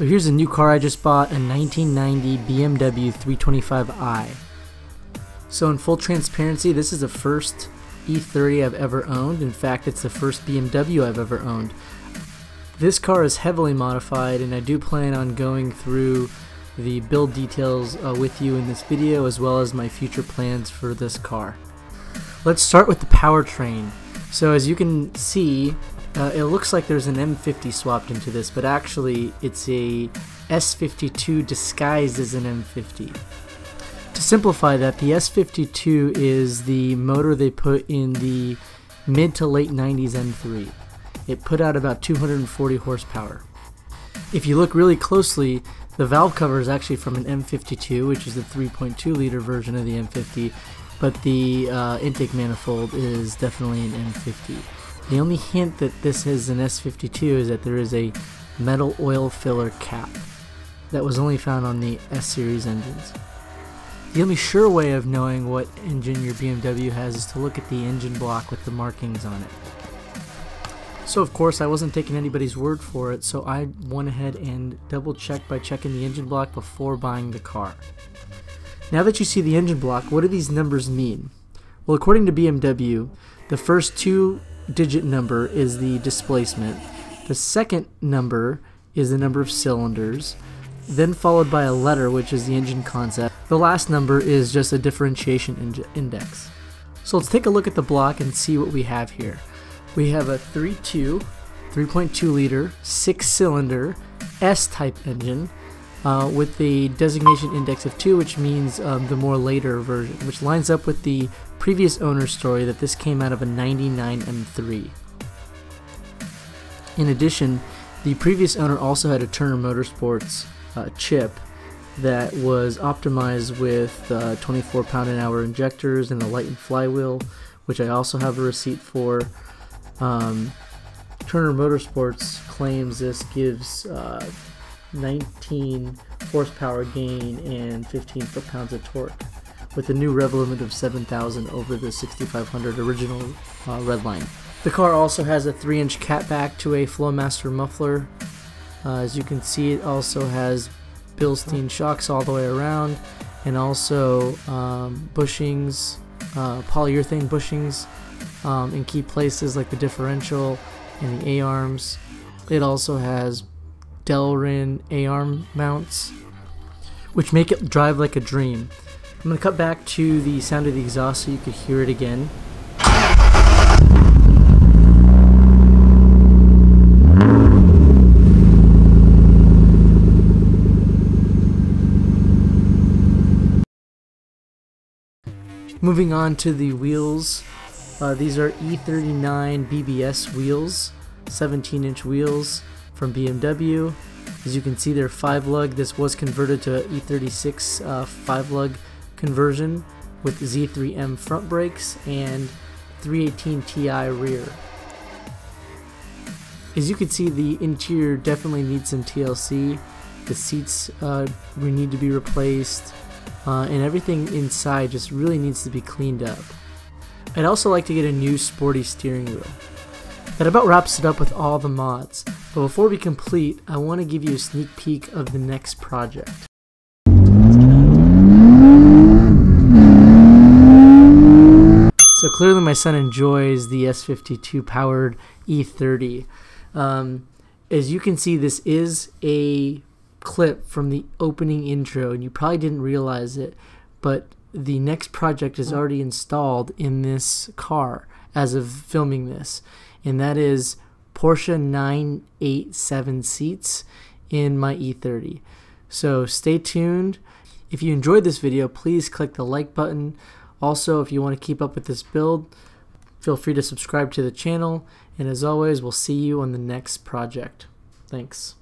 So here's a new car I just bought, a 1990 BMW 325i. So in full transparency, this is the first E30 I've ever owned. In fact, it's the first BMW I've ever owned. This car is heavily modified, and I do plan on going through the build details with you in this video, as well as my future plans for this car. Let's start with the powertrain. So as you can see, it looks like there's an M50 swapped into this, but actually it's a S52 disguised as an M50. To simplify that, the S52 is the motor they put in the mid to late 90s M3. It put out about 240 horsepower. If you look really closely, the valve cover is actually from an M52, which is the 3.2 liter version of the M50, but the intake manifold is definitely an M50. The only hint that this is an S52 is that there is a metal oil filler cap that was only found on the S-series engines. The only sure way of knowing what engine your BMW has is to look at the engine block with the markings on it. So of course I wasn't taking anybody's word for it, so I went ahead and double checked by checking the engine block before buying the car. Now that you see the engine block, what do these numbers mean? Well, according to BMW, the first two-digit number is the displacement, the second number is the number of cylinders, then followed by a letter, which is the engine concept. The last number is just a differentiation index. So let's take a look at the block and see what we have here. We have a 3.2 liter, 6-cylinder, S-type engine with the designation index of 2, which means the more later version, which lines up with the previous owner's story that this came out of a 99 M3. In addition, the previous owner also had a Turner Motorsports chip that was optimized with 24 pound-an-hour injectors and a lightened flywheel, which I also have a receipt for. Turner Motorsports claims this gives 19 horsepower gain and 15 foot-pounds of torque, with a new rev limit of 7,000 over the 6,500 original redline. The car also has a 3-inch catback to a flowmaster muffler. As you can see, it also has Bilstein shocks all the way around, and also bushings, polyurethane bushings in key places like the differential and the A-arms. It also has Delrin A-arm mounts, which make it drive like a dream. I'm going to cut back to the sound of the exhaust so you could hear it again. Moving on to the wheels, these are E39 BBS wheels, 17-inch wheels from BMW. As you can see, they're 5-lug. This was converted to E36 5-lug conversion with Z3M front brakes and 318 Ti rear. As you can see, the interior definitely needs some TLC. The seats need to be replaced. And everything inside just really needs to be cleaned up. I'd also like to get a new sporty steering wheel. That about wraps it up with all the mods, but before we complete, I want to give you a sneak peek of the next project. So clearly my son enjoys the S52 powered E30. As you can see, this is a clip from the opening intro, and you probably didn't realize it, but the next project is already installed in this car as of filming this, and that is Porsche 987 seats in my E30. So stay tuned. If you enjoyed this video, please click the like button. Also, if you want to keep up with this build, feel free to subscribe to the channel, and as always, we'll see you on the next project. Thanks.